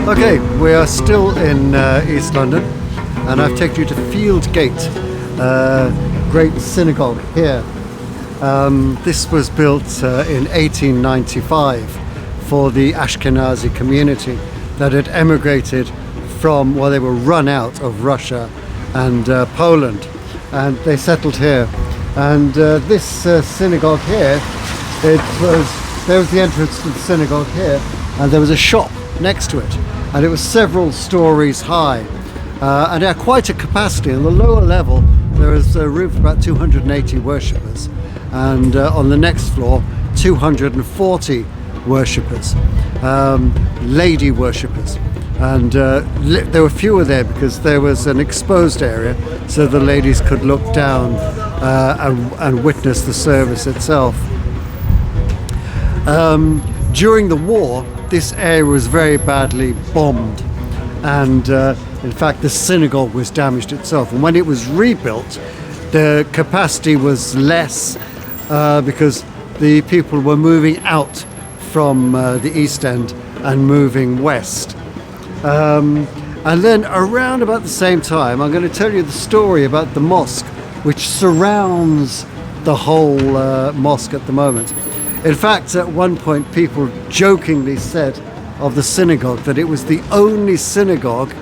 Okay, we are still in East London, and I've taken you to Fieldgate, great synagogue here. This was built in 1895 for the Ashkenazi community that had emigrated from, well, they were run out of Russia and Poland, and they settled here. And this synagogue here, there was the entrance to the synagogue here, and there was a shop next to it, and it was several stories high, and had quite a capacity. On the lower level there was room for about 280 worshippers, and on the next floor 240 worshippers, lady worshippers, and there were fewer there because there was an exposed area so the ladies could look down and witness the service itself. During the war, this area was very badly bombed, and in fact the synagogue was damaged itself, and when it was rebuilt the capacity was less because the people were moving out from the East End and moving west. And then around about the same time I'm going to tell you the story about the mosque which surrounds the whole mosque at the moment. In fact, at one point people jokingly said of the synagogue that it was the only synagogue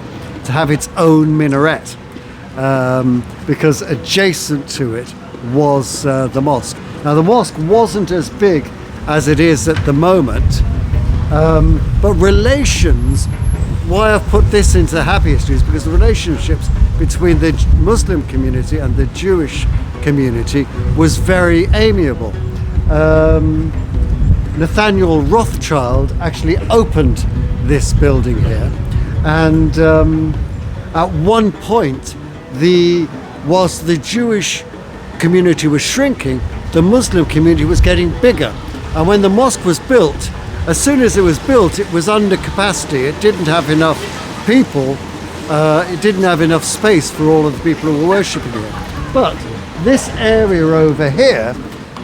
to have its own minaret, because adjacent to it was the mosque. Now the mosque wasn't as big as it is at the moment, but relations, why I've put this into happy history is because the relationships between the Muslim community and the Jewish community was very amiable. Nathaniel Rothschild actually opened this building here, and at one point the Jewish community was shrinking, the Muslim community was getting bigger, and when the mosque was built, as soon as it was built, it was under capacity. It didn't have enough people, it didn't have enough space for all of the people who were worshipping here. But this area over here,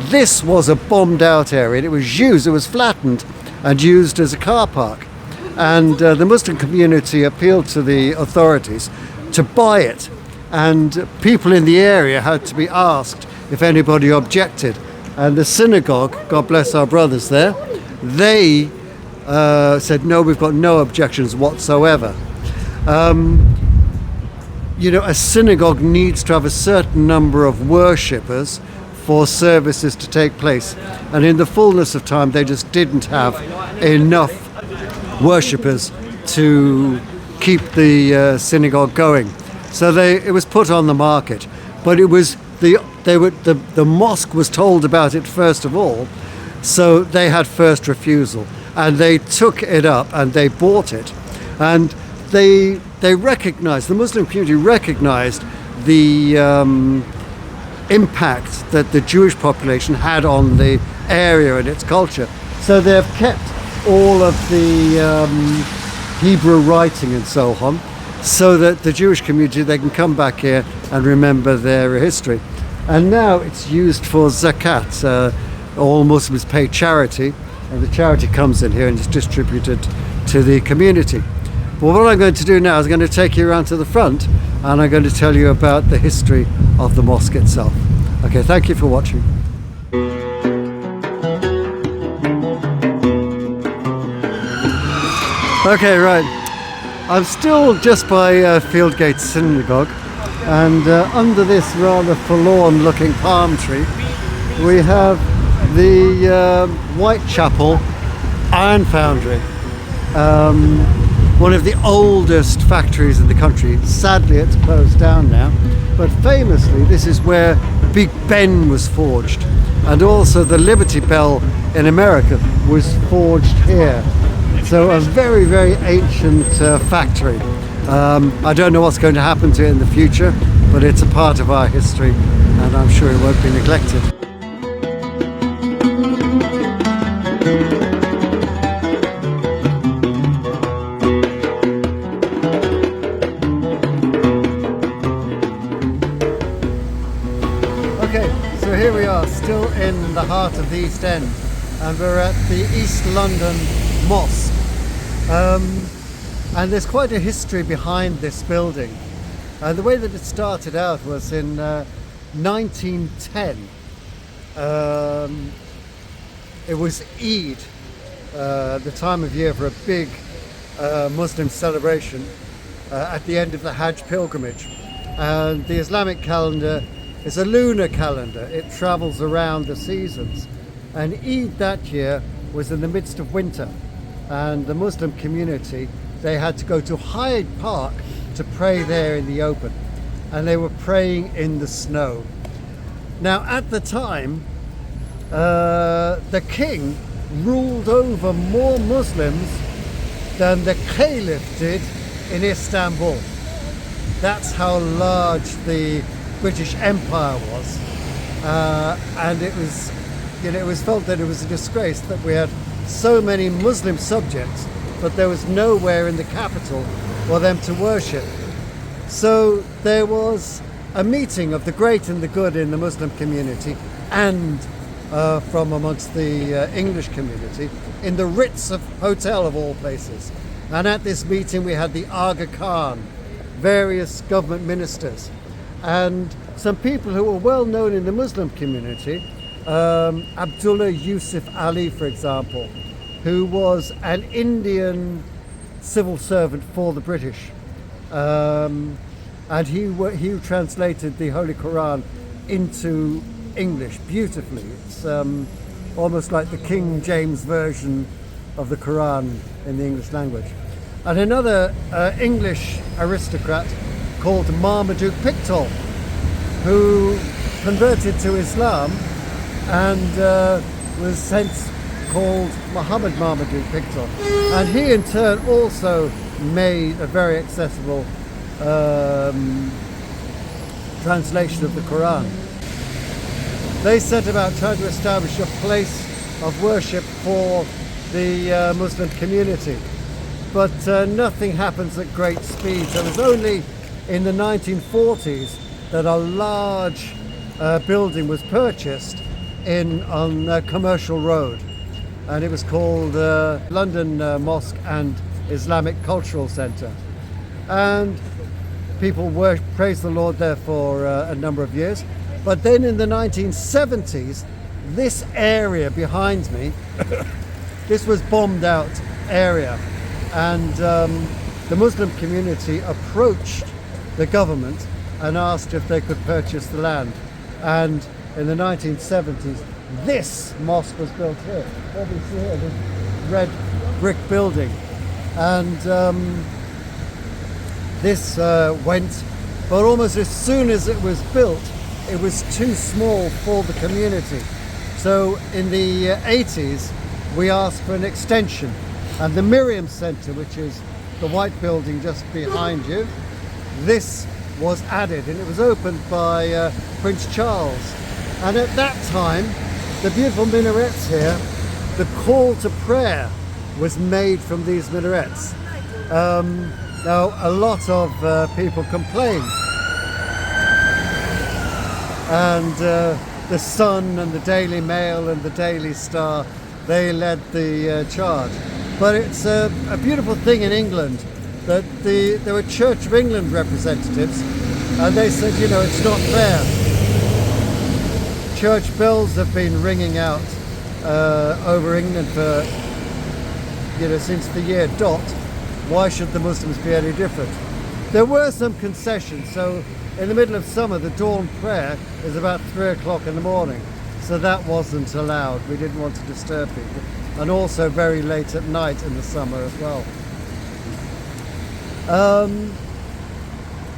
this was a bombed out area. It was flattened and used as a car park. And the Muslim community appealed to the authorities to buy it. And people in the area had to be asked if anybody objected. And the synagogue, God bless our brothers there, they said, no, we've got no objections whatsoever. You know, a synagogue needs to have a certain number of worshippers for services to take place, and in the fullness of time they just didn't have enough worshippers to keep the synagogue going, so it was put on the market. But it was the mosque was told about it first of all, so they had first refusal, and they took it up and they bought it, and they recognized, the Muslim community recognized the impact that the Jewish population had on the area and its culture. So they've kept all of the Hebrew writing and so on, so that the Jewish community, they can come back here and remember their history. And now it's used for zakat. All Muslims pay charity, and the charity comes in here and is distributed to the community. Well, what I'm going to do now is I'm going to take you around to the front, and I'm going to tell you about the history of the mosque itself. Okay, thank you for watching. Okay, right. I'm still just by Fieldgate Synagogue, and under this rather forlorn looking palm tree we have the Whitechapel iron foundry. One of the oldest factories in the country. Sadly it's closed down now, but famously this is where Big Ben was forged, and also the Liberty Bell in America was forged here. So a very, very ancient factory. I don't know what's going to happen to it in the future, but it's a part of our history, and I'm sure it won't be neglected. So here we are, still in the heart of the East End, and we're at the East London Mosque. And there's quite a history behind this building. And the way that it started out was in 1910. It was Eid, the time of year for a big Muslim celebration at the end of the Hajj pilgrimage. And the Islamic calendar is a lunar calendar. It travels around the seasons. And Eid that year was in the midst of winter. And the Muslim community, they had to go to Hyde Park to pray there in the open. And they were praying in the snow. Now at the time, the king ruled over more Muslims than the Caliph did in Istanbul. That's how large the British Empire was. And it was, it was felt that it was a disgrace that we had so many Muslim subjects, but there was nowhere in the capital for them to worship. So there was a meeting of the great and the good in the Muslim community and from amongst the English community in the Ritz Hotel of all places. And at this meeting we had the Aga Khan, various government ministers, and some people who were well known in the Muslim community. Abdullah Yusuf Ali, for example, who was an Indian civil servant for the British. And he translated the Holy Quran into English beautifully. It's almost like the King James version of the Quran in the English language. And another English aristocrat called Marmaduke Pickthall, who converted to Islam and was hence called Muhammad Marmaduke Pickthall. And he in turn also made a very accessible translation of the Quran. They set about trying to establish a place of worship for the Muslim community. But nothing happens at great speed. So it was only in the 1940s that a large building was purchased on Commercial Road. And it was called London Mosque and Islamic Cultural Centre. And people praised the Lord there for a number of years. But then in the 1970s, this area behind me, this was bombed out area. And the Muslim community approached the government and asked if they could purchase the land. And in the 1970s, this mosque was built here. What we see here, this red brick building. And this went, but almost as soon as it was built, it was too small for the community. So in the 80s, we asked for an extension. And the Miriam Centre, which is the white building just behind you, this was added, and it was opened by Prince Charles. And at that time, the beautiful minarets here, the call to prayer was made from these minarets. Now, a lot of people complained. And the Sun and the Daily Mail and the Daily Star, they led the charge. But it's a beautiful thing in England that there were Church of England representatives, and they said, it's not fair. Church bells have been ringing out over England for, since the year dot. Why should the Muslims be any different? There were some concessions. So in the middle of summer, the dawn prayer is about 3 o'clock in the morning. So that wasn't allowed. We didn't want to disturb people. And also very late at night in the summer as well.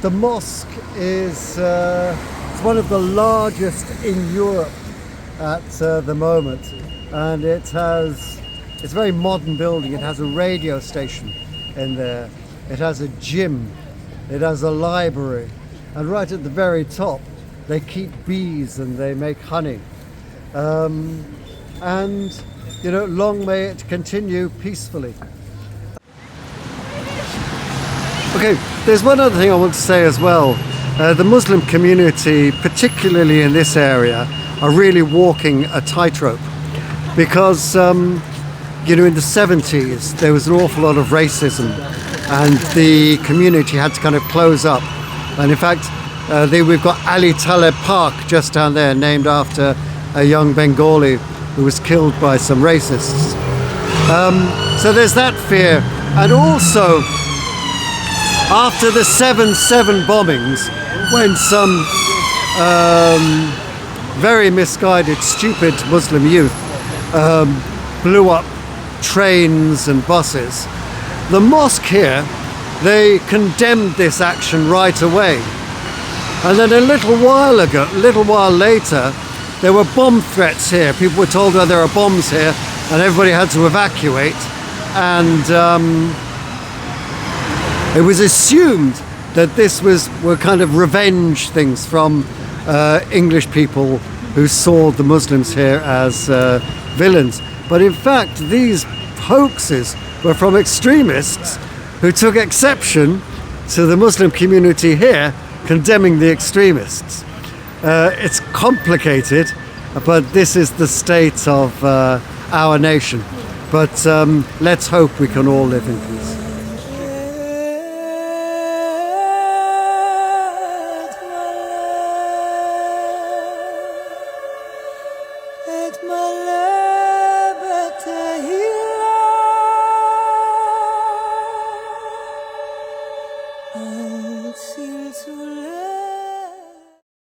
The mosque is it's one of the largest in Europe at the moment, and it's a very modern building. It has a radio station in there. It has a gym. It has a library, and right at the very top, they keep bees and they make honey. And long may it continue peacefully. Okay, there's one other thing I want to say as well. The Muslim community, particularly in this area, are really walking a tightrope because, in the 70s, there was an awful lot of racism and the community had to kind of close up. And in fact, we've got Ali Taleb Park just down there, named after a young Bengali who was killed by some racists. So there's that fear. And also, after the 7/7 bombings, when some very misguided, stupid Muslim youth blew up trains and buses, the mosque here, they condemned this action right away. And then a little while later, there were bomb threats here. People were told, there are bombs here, and everybody had to evacuate. And it was assumed that this were kind of revenge things from English people who saw the Muslims here as villains. But in fact, these hoaxes were from extremists who took exception to the Muslim community here condemning the extremists. It's complicated, but this is the state of our nation. But let's hope we can all live in peace. At my